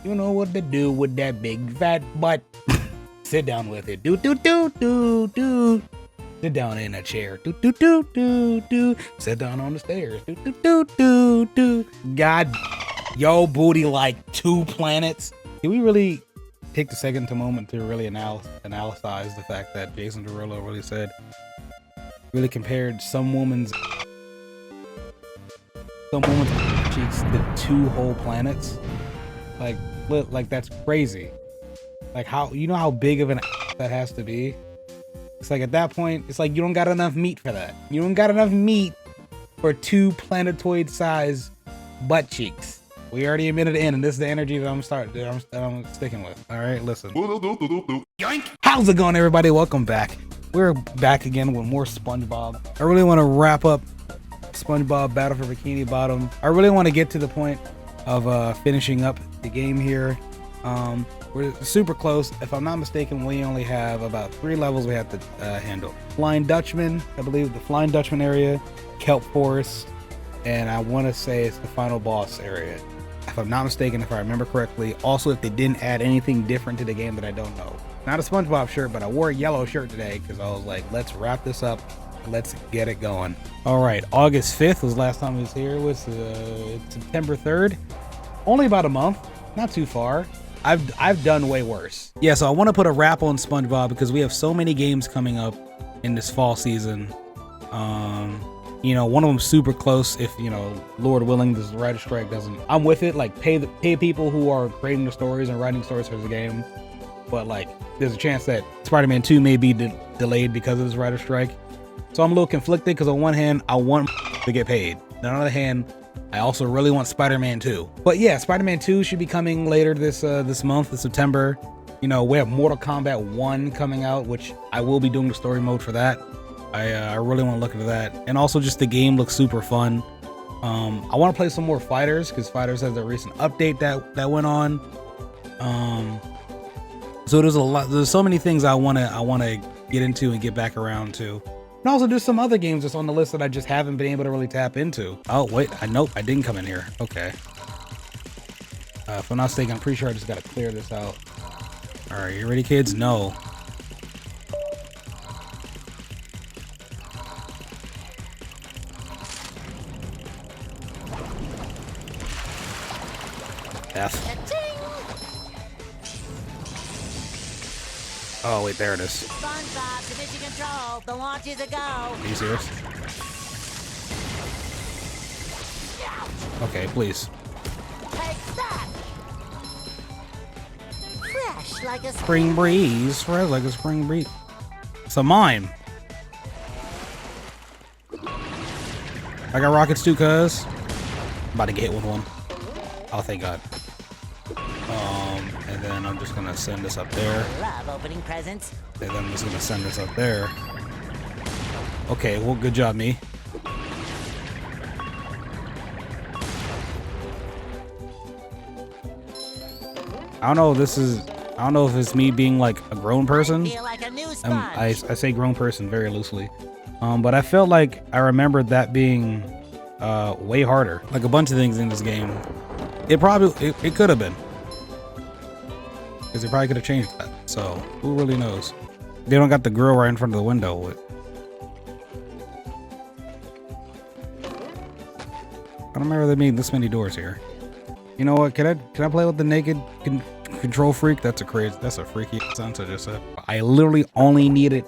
You know what to do with that big fat butt. Sit down with it. Do do do do do. Sit down in a chair. Do do do do do. Sit down on the stairs. Do do do do do. God, yo booty like 2 planets. Can we really take the second moment to really analyze the fact that Jason Derulo really compared some woman's cheeks to 2 whole planets? Like that's crazy. Like, how, you know how big of an that has to be? It's like, at that point, it's like you don't got enough meat for that. You don't got enough meat for 2 planetoid size butt cheeks. We already a minute in, and this is the energy that I'm sticking with. All right, listen. Yoink! How's it going, everybody? Welcome back. We're back again with more SpongeBob. I really want to wrap up SpongeBob Battle for Bikini Bottom. I really want to get to the point of finishing up the game here. We're super close. If I'm not mistaken, we only have about 3 levels we have to handle. Flying Dutchman, I believe the Flying Dutchman area, Kelp Forest, and I want to say it's the final boss area. If I'm not mistaken, if I remember correctly. Also, if they didn't add anything different to the game that I don't know. Not a SpongeBob shirt, but I wore a yellow shirt today because I was like, let's wrap this up. Let's get it going. All right, August 5th was last time I was here. It was September 3rd. Only about a month, not too far. I've done way worse. Yeah, so I want to put a wrap on SpongeBob because we have so many games coming up in this fall season. You know, one of them super close. If, you know, Lord willing, this writer strike doesn't, I'm with it. Like, pay people who are creating the stories and writing stories for the game. But like, there's a chance that Spider-Man 2 may be delayed because of this writer strike. So I'm a little conflicted because on one hand, I want to get paid. On the other hand, I also really want Spider-Man 2. But yeah, Spider-Man 2 should be coming later this month, in September. You know, we have Mortal Kombat 1 coming out, which I will be doing the story mode for that. I really want to look into that. And also just the game looks super fun. I want to play some more Fighters because Fighters has a recent update that went on. So there's so many things I want to get into and get back around to. And also there's some other games that's on the list that I just haven't been able to really tap into. Oh wait, nope, I didn't come in here. Okay. If I'm not mistaken, I'm pretty sure I just gotta clear this out. All right, you ready, kids? No. F. Oh wait, there it is. SpongeBob to mission control. The launch is a go. Are you serious? Okay, please. Take that. Fresh like a Spring breeze. Fresh like a spring breeze. It's a mime. I got rockets too, cuz. About to get hit with one. Oh, thank God. And then I'm just gonna send this up there. Love opening presents. And then I'm just gonna send this up there. Okay, well, good job, me. I don't know if it's me being like a grown person. Feel like a new sponge. I say grown person very loosely. But I felt like I remembered that being way harder. Like a bunch of things in this game. It could have been. Because they probably could have changed that. So, who really knows? They don't got the grill right in front of the window. I don't remember there being this many doors here. You know what? Can I play with the naked control freak? That's a freaky sentence I just said. I literally only need it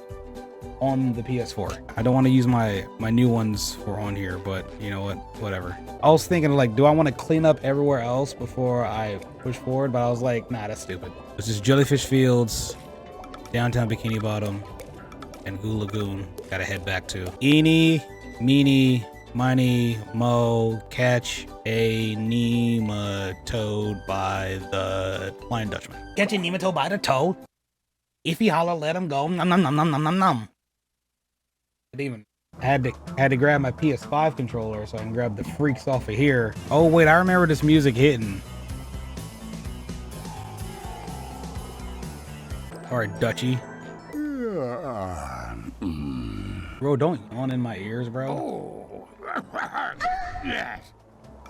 on the PS4. I don't want to use my new ones for on here, but you know what? Whatever. I was thinking like, do I want to clean up everywhere else before I push forward? But I was like, nah, that's stupid. It's just Jellyfish Fields, downtown Bikini Bottom, and Goo Lagoon. Gotta head back to. Eeny, meeny, miny, mo, catch a nematode by the Flying Dutchman. Catch a nematode by the toe. If he holler, let him go. Nom nom nom nom nom nom nom. I had to grab my PS5 controller so I can grab the freaks off of here. Oh wait, I remember this music hitting. All right, Dutchie. Bro, don't yawn in my ears, bro. Oh, yes.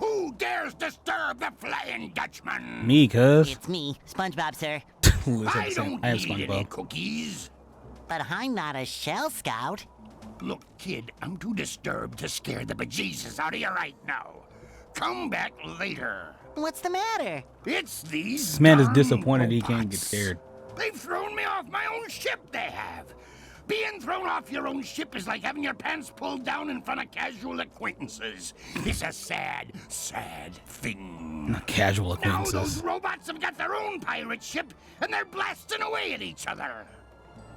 Who dares disturb the Flying Dutchman? Me, cuz. It's me, SpongeBob, sir. I don't I am need any SpongeBob. cookies. But I'm not a shell scout. Look, kid, I'm too disturbed to scare the bejesus out of you right now. Come back later. What's the matter? It's these This man is darn disappointed he can't get robots. scared. They've thrown me off my own ship, they have. Being thrown off your own ship is like having your pants pulled down in front of casual acquaintances. It's a sad, sad thing. Not casual Now those acquaintances. robots have got their own pirate ship, and they're blasting away at each other.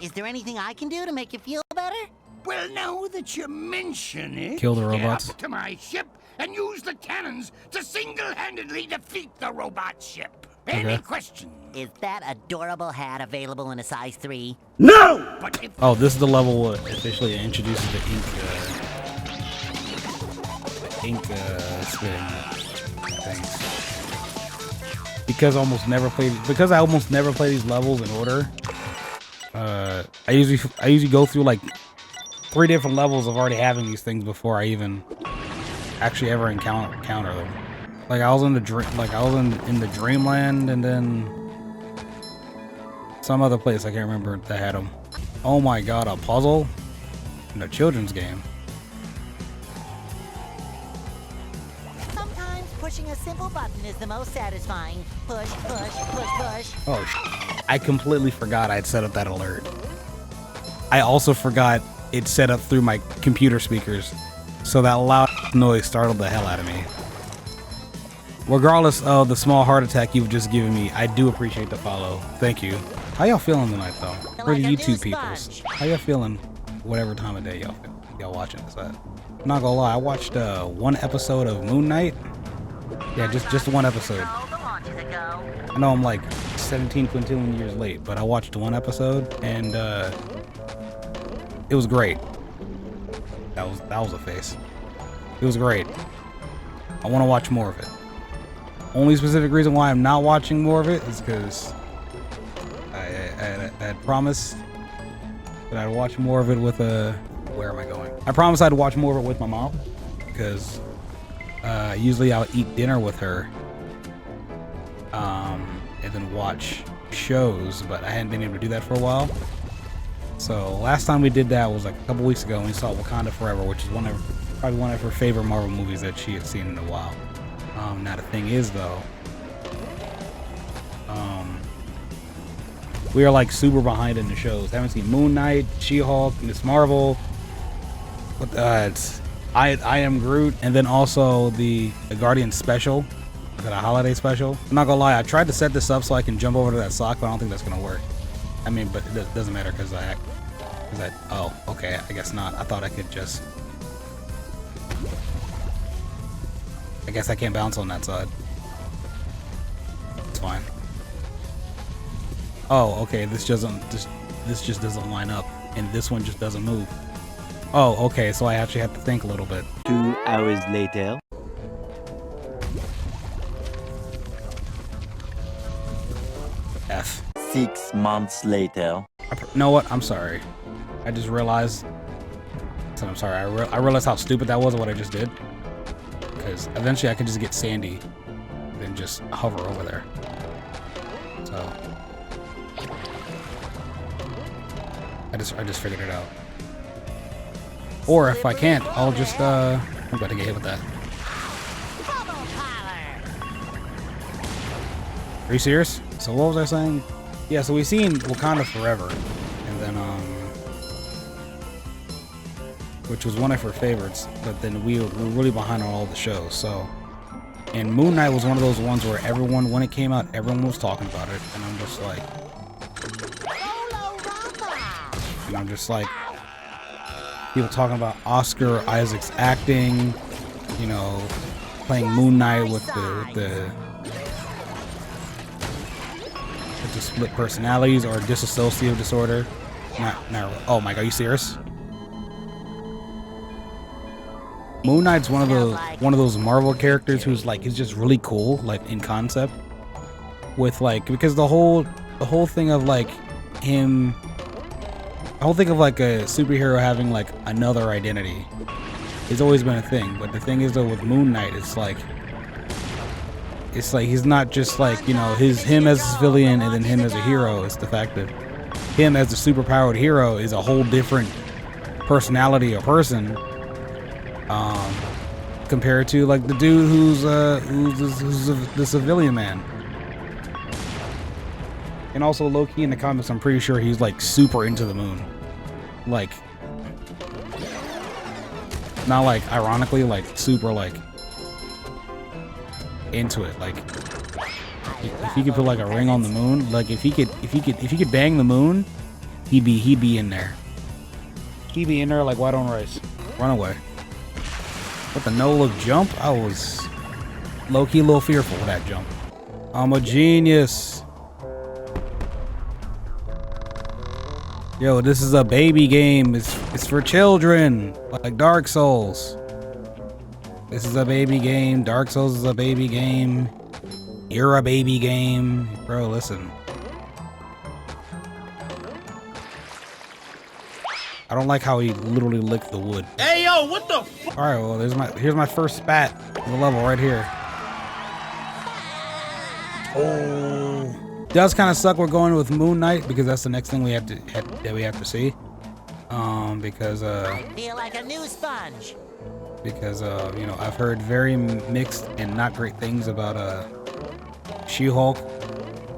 Is there anything I can do to make you feel better? Well, now that you mention it, Kill the get robots. up to my ship and use the cannons to single-handedly defeat the robot ship. Any Okay. questions? Is that adorable hat available in a size 3? No! But if Oh, this is the level what officially introduces the ink spitting things. Because I almost never play these levels in order. I usually go through like 3 different levels of already having these things before I even actually ever encounter them. Like I was in the dreamland, and then some other place I can't remember that had them. Oh my god, a puzzle in a children's game. Sometimes pushing a simple button is the most satisfying. Push, push, push, push. Oh, I completely forgot I'd set up that alert. I also forgot it set up through my computer speakers, so that loud noise startled the hell out of me. Regardless of the small heart attack you've just given me, I do appreciate the follow. Thank you. How y'all feeling tonight, though? For the Like a YouTube new peoples, sponge. how y'all feeling? Whatever time of day y'all watching this at. I'm not gonna lie, I watched 1 episode of Moon Knight. Yeah, just 1 episode. I know I'm like 17 quintillion years late, but I watched 1 episode, and it was great. That was a face. It was great. I want to watch more of it. Only specific reason why I'm not watching more of it is because I had promised that I'd watch more of it with where am I going? I promised I'd watch more of it with my mom, because usually I'll eat dinner with her and then watch shows, but I hadn't been able to do that for a while. So last time we did that was like a couple weeks ago, and we saw Wakanda Forever, which is probably one of her favorite Marvel movies that she had seen in a while. Now the thing is though, we are like super behind in the shows. Haven't seen Moon Knight, She-Hulk, Miss Marvel. But it's I Am Groot, and then also the Guardian special, the holiday special. I'm not gonna lie, I tried to set this up so I can jump over to that sock, but I don't think that's gonna work. I mean, but it doesn't matter because oh, okay, I guess not. I thought I could just. I guess I can't bounce on that side. It's fine. Oh, okay. This just doesn't line up, and this one just doesn't move. Oh, okay. So I actually have to think a little bit. 2 hours later. F. 6 months later. You know what? I'm sorry. I just realized. So I'm sorry. I realized how stupid that was. What I just did. Because eventually I can just get Sandy, then just hover over there. So I just figured it out. Or if I can't, I'll just I'm about to get hit with that. Bubble power. Are you serious? So what was I saying? Yeah, so we've seen Wakanda Forever, and then which was one of her favorites, but then we were really behind on all the shows. So, and Moon Knight was one of those ones where everyone, when it came out, everyone was talking about it, and I'm just like, people talking about Oscar Isaac's acting, you know, playing Moon Knight with the split personalities or dissociative disorder. Not, oh my god, are you serious? Moon Knight's one of those Marvel characters who's like, is just really cool, like in concept, with like, because the whole thing of like him, the whole thing of like a superhero having like another identity has always been a thing. But the thing is though, with Moon Knight, it's like it's like he's not just like, you know, him as a civilian and then him as a hero. It's the fact that him as a superpowered hero is a whole different personality or person, compared to like the dude who's the civilian man. And also low-key in the comics, I'm pretty sure he's like super into the moon, like not like ironically, like super like into it. Like if he could put like a ring on the moon, like if he could bang the moon, he'd be in there. He'd be in there like white on rice. Run away. With the no-look jump, I was low-key a little fearful of that jump. I'm a genius. Yo, this is a baby game. It's for children, like Dark Souls. This is a baby game. Dark Souls is a baby game. You're a baby game. Bro, listen. I don't like how he literally licked the wood. Hey, yo, what the f— All right, well, here's my first spat of the level right here. Oh. Does kind of suck we're going with Moon Knight because that's the next thing we have to see. Because I feel like a new sponge. Because you know, I've heard very mixed and not great things about She-Hulk.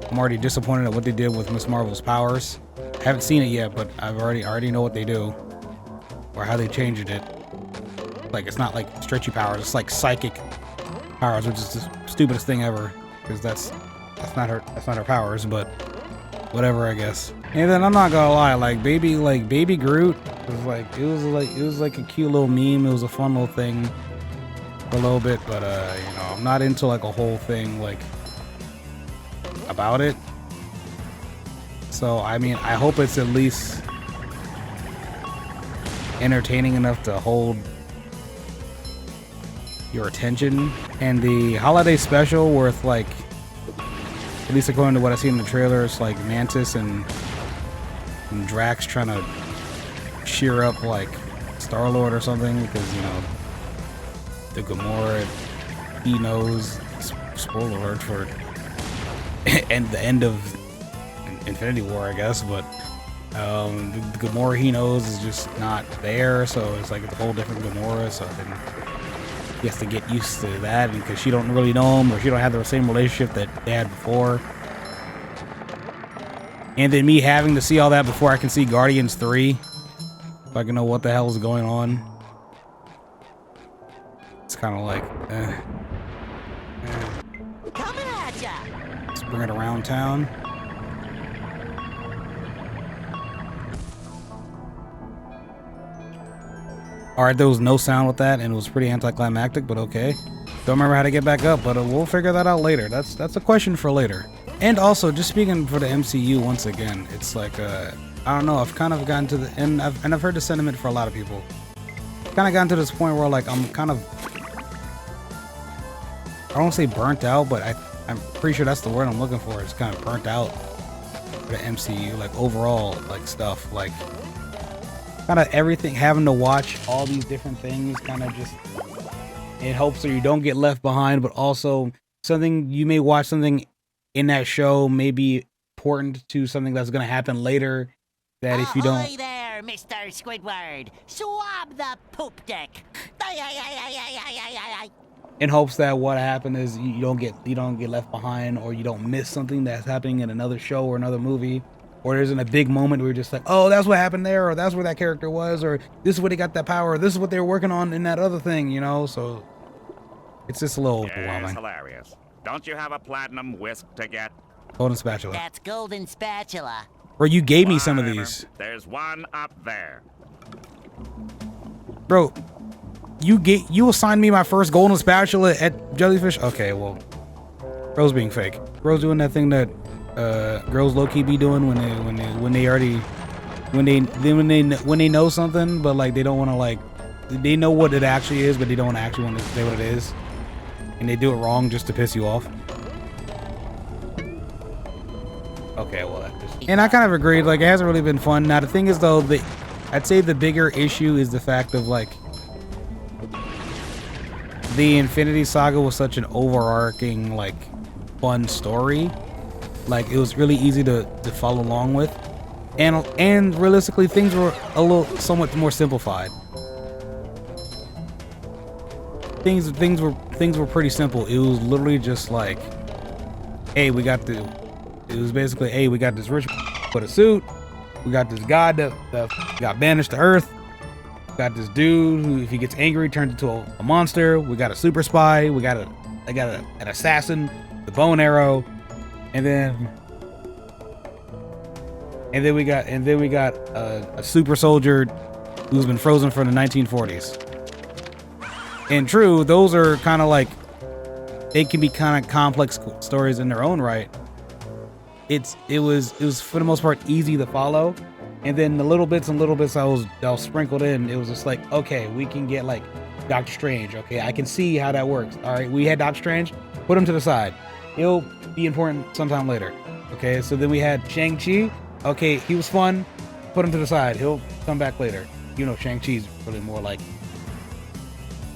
I'm already disappointed at what they did with Miss Marvel's powers. I haven't seen it yet, but I already know what they do or how they changed it. Like it's not like stretchy powers, it's like psychic powers, which is the stupidest thing ever because that's not her powers, but whatever, I guess. And then I'm not gonna lie, like baby Groot it was like a cute little meme. It was a fun little thing for a little bit, but you know, I'm not into like a whole thing like about it. So I mean, I hope it's at least entertaining enough to hold your attention. And the holiday special worth like, at least according to what I see in the trailer, it's like Mantis and Drax trying to cheer up like Star-Lord or something because, you know, the Gamora, he knows, spoiler alert for and the end of Infinity War, I guess, but the Gamora he knows is just not there, so it's like a whole different Gamora, so then he has to get used to that because she don't really know him or she don't have the same relationship that they had before. And then me having to see all that before I can see Guardians 3, so I can know what the hell is going on. It's kind of like, Coming at ya. Let's bring it around town. Alright, there was no sound with that, and it was pretty anticlimactic, but okay. Don't remember how to get back up, but we'll figure that out later. That's a question for later. And also, just speaking for the MCU once again, it's like, I don't know, I've kind of gotten to the, and I've heard the sentiment for a lot of people. Kind of gotten to this point where like I'm kind of, I don't want to say burnt out, but I'm pretty sure that's the word I'm looking for. It's kind of burnt out for the MCU, like overall, like stuff, like kind of everything, having to watch all these different things, kind of just in hopes so you don't get left behind, but also something you may watch something in that show may be important to something that's going to happen later. That if you don't. Ahoy there, Mr. Squidward. Swab the poop deck. In hopes that what happened is you don't get left behind, or you don't miss something that's happening in another show or another movie, or there's in a big moment where you're just like, oh, that's what happened there, or that's where that character was, or this is where they got that power, or this is what they were working on in that other thing, you know. So it's just a little overwhelming. It's hilarious. Don't you have a platinum whisk to get? Golden spatula. That's golden spatula. Bro, you gave me some of these. There's one up there. Bro, you assigned me my first golden spatula at Jellyfish. Okay, well, bro's being fake. Bro's doing that thing that girls low key be doing when they know something, but like they don't want to, like, they know what it actually is, but they don't actually want to say what it is, and they do it wrong just to piss you off. Okay, well, and I kind of agreed. Like, it hasn't really been fun. Now the thing is, though, I'd say the bigger issue is the fact of like the Infinity Saga was such an overarching, like, fun story. Like, it was really easy to follow along with, and realistically, things were somewhat more simplified. Things were pretty simple. It was literally just like, hey, we got this rich with a suit. We got this god that got banished to Earth. We got this dude who, if he gets angry, turns into a monster. We got a super spy. We got an assassin, the bow and arrow, and then we got a super soldier who's been frozen from the 1940s. And true, those are kind of like, they can be kind of complex stories in their own right. It was for the most part easy to follow, and then the little bits that was sprinkled in, it was just like, okay, we can get like Doctor Strange. Okay, I can see how that works. All right, we had Doctor Strange, put him to the side. He'll be important sometime later. Okay, so then we had Shang-Chi. Okay, he was fun, put him to the side. He'll come back later. You know, Shang-Chi's really more like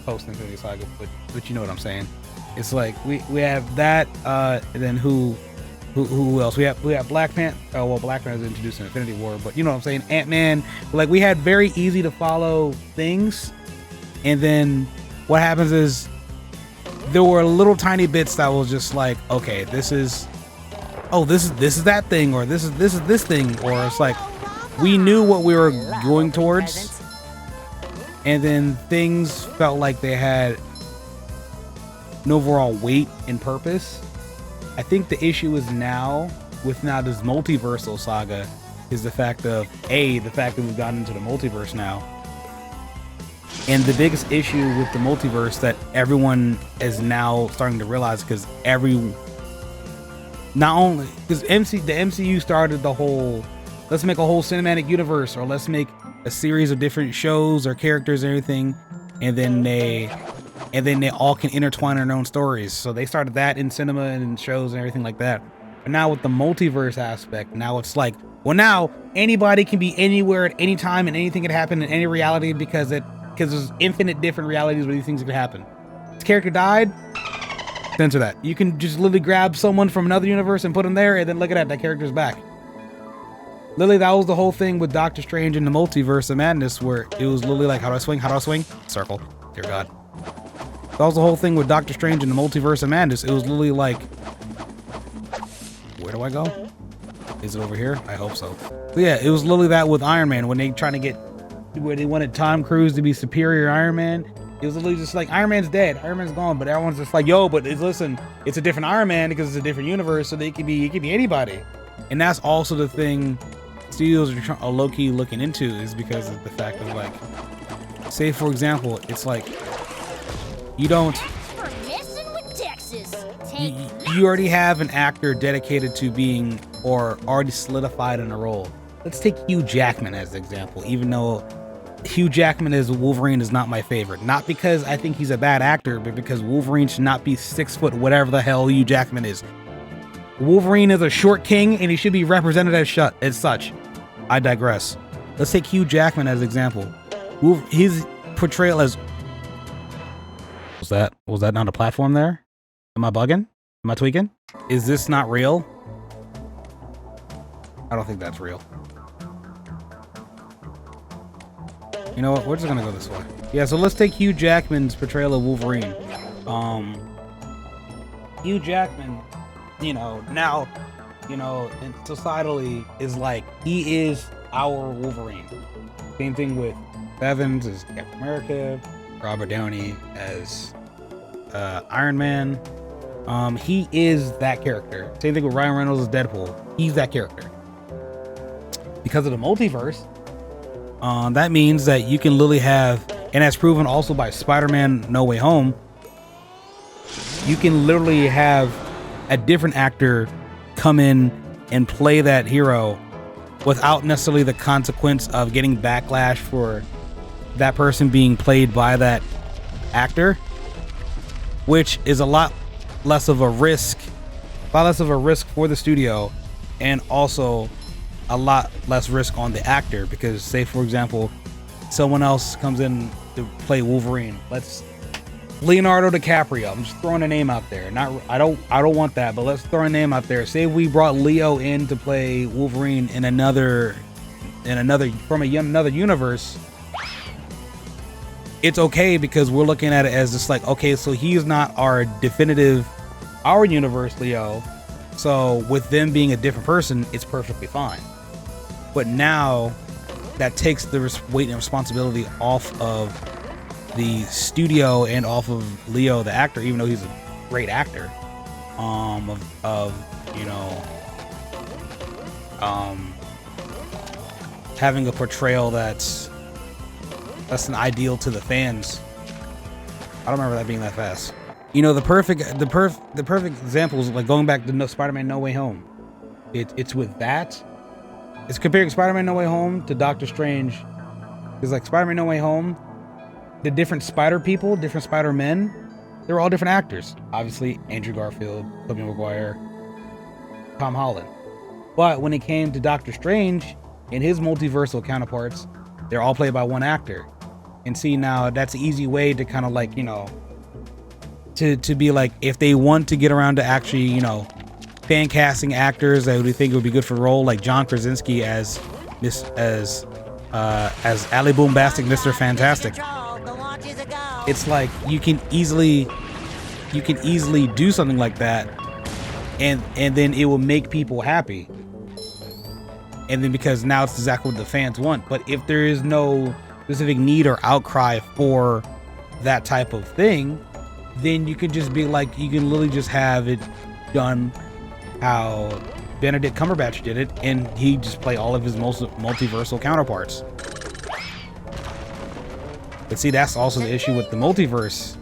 post-Infinity Saga, but you know what I'm saying. It's like we have that, and then who else? We have Black Panther. Oh well, Black Panther was introduced in Infinity War, but you know what I'm saying. Ant-Man. Like, we had very easy to follow things, and then what happens is there were little tiny bits that was just like, okay, this is that thing, or this is this thing, or it's like we knew what we were going towards. And then things felt like they had an overall weight and purpose. I think the issue is now with this multiversal saga is the fact that we've gotten into the multiverse now. And the biggest issue with the multiverse that everyone is now starting to realize, because the MCU started the whole, let's make a whole cinematic universe, or let's make a series of different shows or characters and everything, and then they all can intertwine in their own stories. So they started that in cinema and shows and everything like that. But now with the multiverse aspect, now it's like, well, now anybody can be anywhere at any time, and anything can happen in any reality, because there's infinite different realities where these things can happen. This character died, censor that. You can just literally grab someone from another universe and put them there, and then look at that character's back. Literally, that was the whole thing with Doctor Strange in the Multiverse of Madness, where it was literally like, how do I swing? How do I swing? Circle. Dear God. That was the whole thing with Doctor Strange in the Multiverse of Madness. It was literally like, where do I go? Is it over here? I hope so. But yeah, it was literally that with Iron Man, when they wanted Tom Cruise to be superior Iron Man. It was literally just like, Iron Man's dead, Iron Man's gone, but everyone's just like, yo, but listen, it's a different Iron Man because it's a different universe, so it could be anybody. And that's also the thing studios are low-key looking into, is because of the fact of, like, say for example, it's like, you already have an actor dedicated to being, or already solidified in a role. Let's take Hugh Jackman as an example, even though Hugh Jackman as Wolverine is not my favorite. Not because I think he's a bad actor, but because Wolverine should not be 6 foot whatever the hell Hugh Jackman is. Wolverine is a short king, and he should be represented as such. I digress. Let's take Hugh Jackman as an example. His portrayal as... Was that not a platform there? Am I bugging? Am I tweaking? Is this not real? I don't think that's real. You know what? We're just gonna go this way. Yeah, so let's take Hugh Jackman's portrayal of Wolverine. Hugh Jackman, now, and societally is like, he is our Wolverine. Same thing with Evans as Captain America, Robert Downey as Iron Man. He is that character. Same thing with Ryan Reynolds as Deadpool. He's that character. Because of the multiverse, that means that you can literally have, and as proven also by Spider-Man No Way Home, you can literally have a different actor come in and play that hero without necessarily the consequence of getting backlash for that person being played by that actor, which is a lot less of a risk for the studio, and also a lot less risk on the actor, because say for example someone else comes in to play Wolverine. Let's Leonardo DiCaprio. I'm just throwing a name out there. I don't want that, but let's throw a name out there. Say we brought Leo in to play Wolverine in another universe. It's okay because we're looking at it as just like, okay, so he's not our universe Leo. So with them being a different person, it's perfectly fine. But now that takes the weight and responsibility off of the studio and off of Leo the actor, even though he's a great actor, having a portrayal that's an ideal to the fans. I don't remember that being that fast. You know, the perfect example is like going back to Spider-Man No Way Home. It's with that. It's comparing Spider-Man No Way Home to Doctor Strange. It's like Spider-Man No Way Home, the different Spider people, different Spider-Men, they're all different actors. Obviously, Andrew Garfield, Tobey Maguire, Tom Holland. But when it came to Doctor Strange and his multiversal counterparts, they're all played by one actor. And see, now that's an easy way to kind of like, you know, to be like, if they want to get around to actually, you know, fan casting actors that we think would be good for the role, like John Krasinski as Ali Boombastic Mr. Fantastic. It's like you can easily do something like that, and then it will make people happy. And then because now it's exactly what the fans want. But if there is no specific need or outcry for that type of thing, then you can just be like, you can literally just have it done how Benedict Cumberbatch did it, and he just play all of his multiversal counterparts. But see, that's also the issue with the multiverse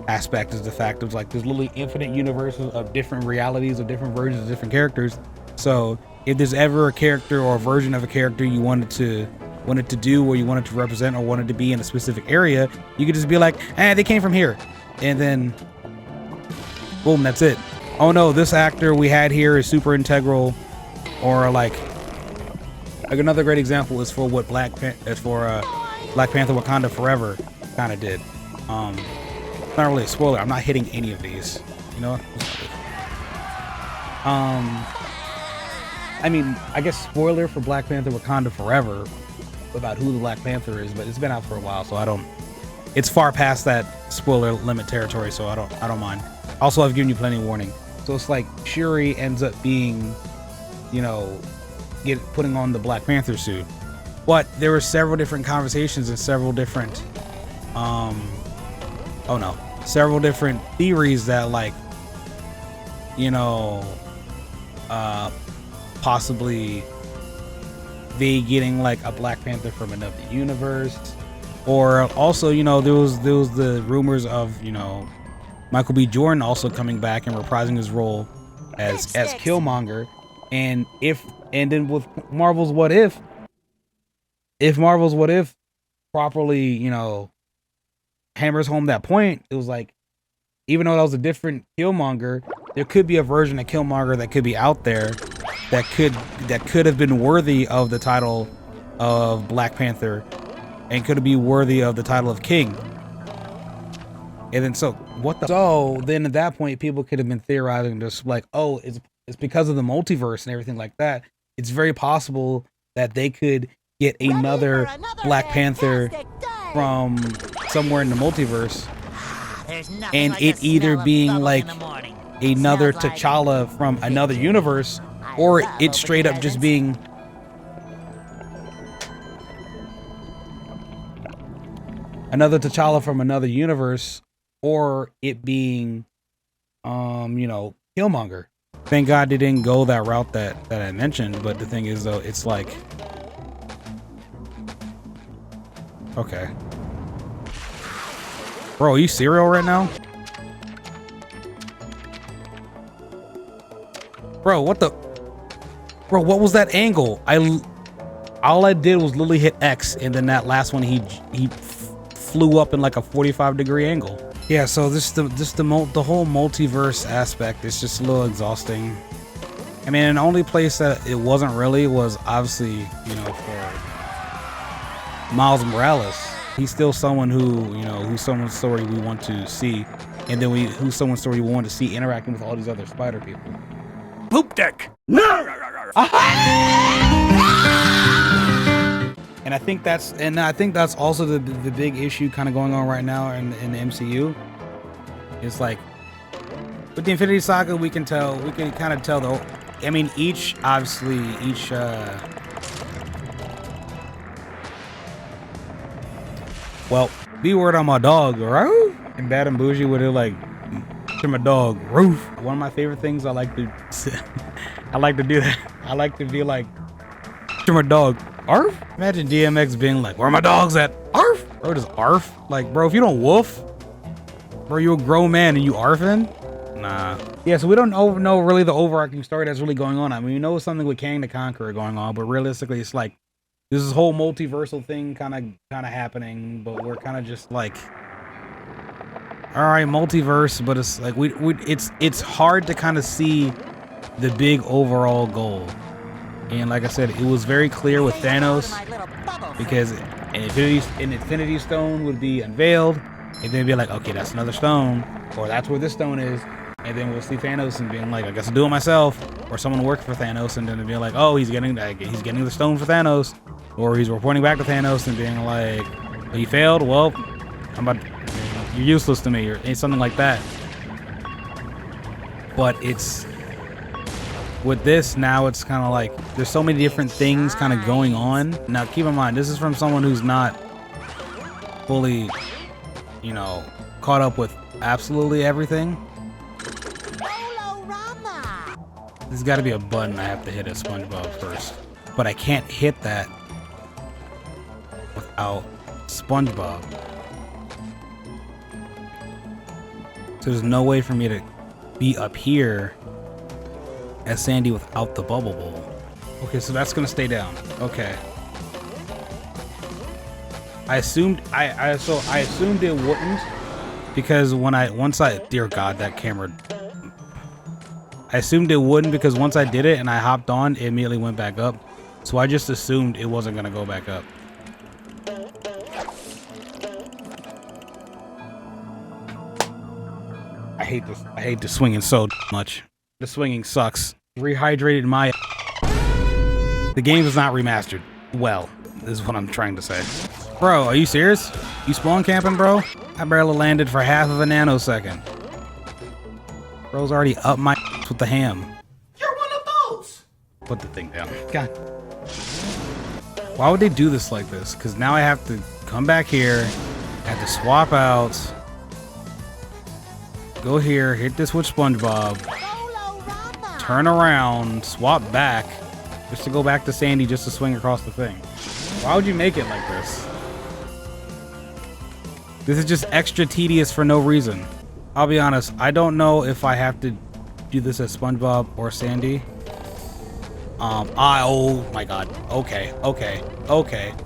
aspect, is the fact of like there's literally infinite universes of different realities, of different versions of different characters. So if there's ever a character or a version of a character you wanted to do, or you wanted to represent, or wanted to be in a specific area, you could just be like, they came from here, and then boom, that's it. Oh no, this actor we had here is super integral. Or like another great example is for what Black Panther Wakanda Forever kind of did. It's not really a spoiler. I'm not hitting any of these, you know. I mean, I guess spoiler for Black Panther Wakanda Forever about who the Black Panther is, but it's been out for a while, so it's far past that spoiler limit territory, so I don't mind. Also, I've given you plenty of warning. So it's like Shuri ends up being, you know, putting on the Black Panther suit. But there were several different conversations and several different several different theories that, like, you know, possibly they getting like a Black Panther from another universe, or also, you know, there was the rumors of, you know, Michael B. Jordan also coming back and reprising his role as Killmonger. And then with Marvel's What If properly, you know, hammers home that point, it was like, even though that was a different Killmonger, there could be a version of Killmonger that could be out there that could have been worthy of the title of Black Panther, and could be worthy of the title of King. And then so then at that point, people could have been theorizing just like, oh, it's because of the multiverse and everything like that. It's very possible that they could get another Black Panther from somewhere in the multiverse, and it either being like another T'Challa from another universe, or it straight up just being another T'Challa from another universe, or it being, you know, Killmonger. Thank God they didn't go that route that I mentioned. But the thing is, though, it's like, okay, bro, are you serial right now? Bro, what was that angle? All I did was literally hit X, and then that last one he flew up in like a 45-degree angle. Yeah, so the whole multiverse aspect is just a little exhausting. I mean, the only place that it wasn't really was obviously, you know, for Miles Morales. he's still someone who, you know, who's someone's story we want to see, and then who's someone's story we want to see interacting with all these other spider people. Poop deck! And I think that's also the big issue kind of going on right now in the MCU. It's like with the Infinity Saga, we can kind of tell the. I mean, each. Well, B word on my dog, right? And Bad and Bougie would have like to my dog, roof. One of my favorite things I like to do that. I like to be like to my dog, arf. Imagine DMX being like, where my dogs at? Arf. Bro, does arf? Like, bro, if you don't woof, bro, you a grown man and you arfing? Nah. Yeah, so we don't know really the overarching story that's really going on. I mean, we know something with Kang the Conqueror going on, but realistically, it's like this whole multiversal thing kind of happening, but we're kind of just like, all right, multiverse, but it's like it's hard to kind of see the big overall goal. And like I said, it was very clear with Thanos because an Infinity Stone would be unveiled, and then be like, okay, that's another stone, or that's where this stone is, and then we'll see Thanos and being like, I guess I'll do it myself, or someone working for Thanos, and then it'll be like, oh, he's getting the stone for Thanos, or he's reporting back to Thanos and being like, oh, you failed. Well, you're useless to me, or something like that. But it's with this now, it's kind of like there's so many different things kind of going on. Now, keep in mind, this is from someone who's not fully, you know, caught up with absolutely everything. There's got to be a button I have to hit at SpongeBob first, but I can't hit that without SpongeBob. So there's no way for me to be up here as Sandy without the bubble bowl. Okay, so that's gonna stay down. Okay. I assumed it wouldn't, because dear God, that camera. I assumed it wouldn't because once I did it and I hopped on, it immediately went back up. So I just assumed it wasn't gonna go back up. I hate the swinging so much. The swinging sucks. Rehydrated my. The game is not remastered. Well, this is what I'm trying to say. Bro, are you serious? You spawn camping, bro? I barely landed for half of a nanosecond. Bro's already up my with the ham. You're one of those. Put the thing down. God. Why would they do this like this? Because now I have to come back here, I have to swap out, go here, hit this with SpongeBob, turn around, swap back, just to go back to Sandy just to swing across the thing. Why would you make it like this? This is just extra tedious for no reason. I'll be honest, I don't know if I have to do this as SpongeBob or Sandy. Oh my God. Okay.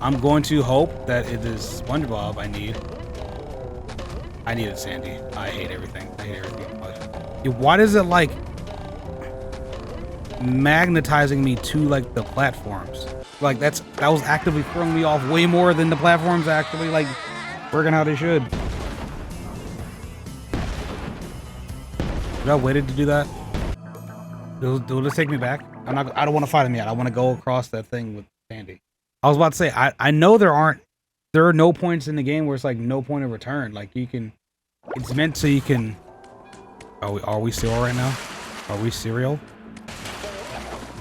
I'm going to hope that it is SpongeBob I need. I needed Sandy. I hate everything. Why does it like magnetizing me to like the platforms? Like that was actively throwing me off way more than the platforms actually like working how they should. Should I waited to do that? Will this take me back? I don't want to fight him yet. I want to go across that thing with Sandy. I was about to say, I know there are no points in the game where it's like no point of return. Like you can, it's meant so you can. Are we cereal right now? Are we cereal?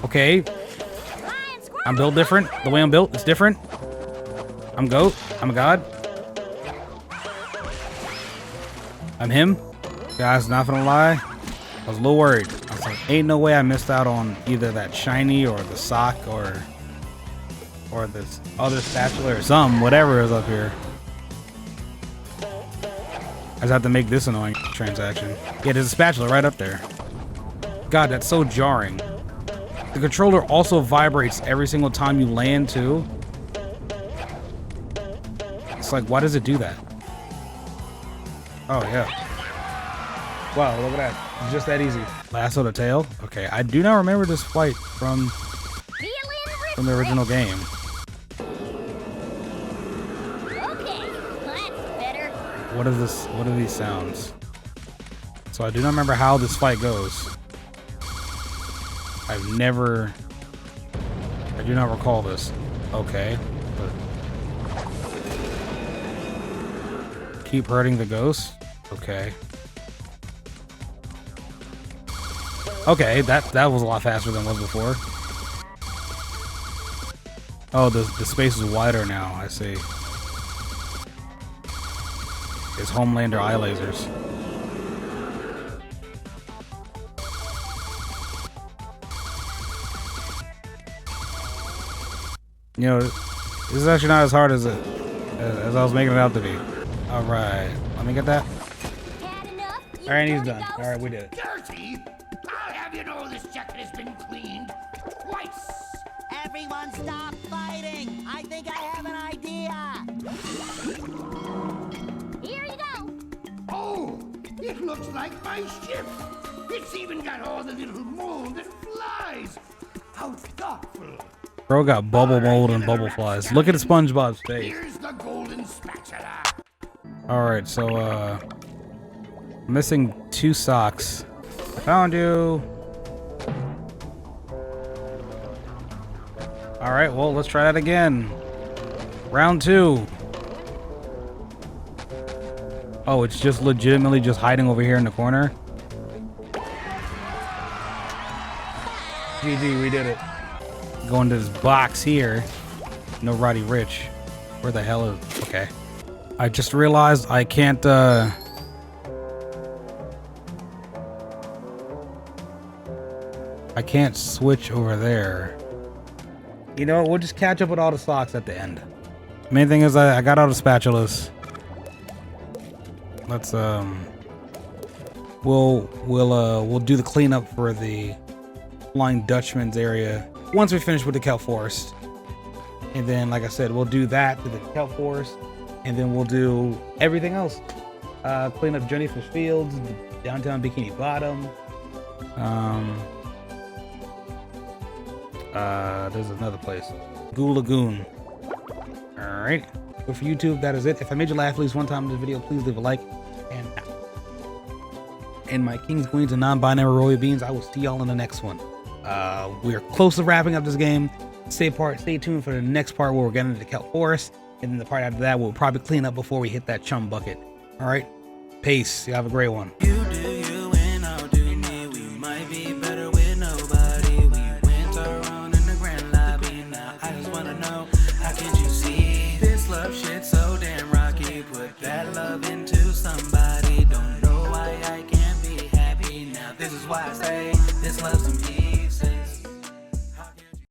Okay. I'm built different. The way I'm built, it's different. I'm goat. I'm a god. I'm him. Guys, not gonna lie, I was a little worried. I was like, ain't no way I missed out on either that shiny or the sock or this other spatula or something, whatever is up here. I just have to make this annoying transaction. Yeah, there's a spatula right up there. God, that's so jarring. The controller also vibrates every single time you land too. It's like, why does it do that? Oh yeah. Wow, look at that. It's just that easy. Lasso the tail? Okay, I do not remember this fight from the original game. Okay, What is this? What are these sounds? So I do not remember how this fight goes. I do not recall this. Okay. Keep hurting the ghost. Okay. Okay, that was a lot faster than it was before. Oh, the space is wider now. I see. It's Homelander eye lasers. You know, this is actually not as hard as I was making it out to be. All right, let me get that. All right, he's done. All right, we did it. Dirty? I'll have you know this jacket has been cleaned twice. Everyone stop fighting! I think I have an idea! Here you go! Oh, it looks like my ship. It's even got all the little mold that flies. How thoughtful. Bro got bubble mold and bubble flies. Look at SpongeBob's face. Here's the golden spatula. All right, so missing 2 socks. I found you. All right, well, let's try that again. Round 2. Oh, it's just legitimately just hiding over here in the corner. GG, we did it. Go into this box here. No Roddy Rich. Where the hell is... Okay. I just realized I can't, I can't switch over there. You know, we'll just catch up with all the socks at the end. Main thing is I got all the spatulas. Let's, we'll do the cleanup for the Flying Dutchman's area once we finish with the kelp forest. And then, like I said, we'll do that to the kelp forest, and then we'll do everything else. Clean up Jellyfish Fields, downtown Bikini Bottom. There's another place, Goo Lagoon. All right, but for YouTube, that is it. If I made you laugh at least one time in this video, please leave a like. And my kings, queens, and non-binary royal beings, I will see y'all in the next one. We're close to wrapping up this game. Stay tuned for the next part where we're getting into the kelp forest, and then the part after that we'll probably clean up before we hit that chum bucket. All right, peace. You have a great one. You do you and I'll do me. We might be better with nobody. We went around in the grand lobby. Now I just wanna know, how can you see this love shit so damn rocky? Put that love into somebody. Don't know why I can't be happy now. This is why I say this love's me.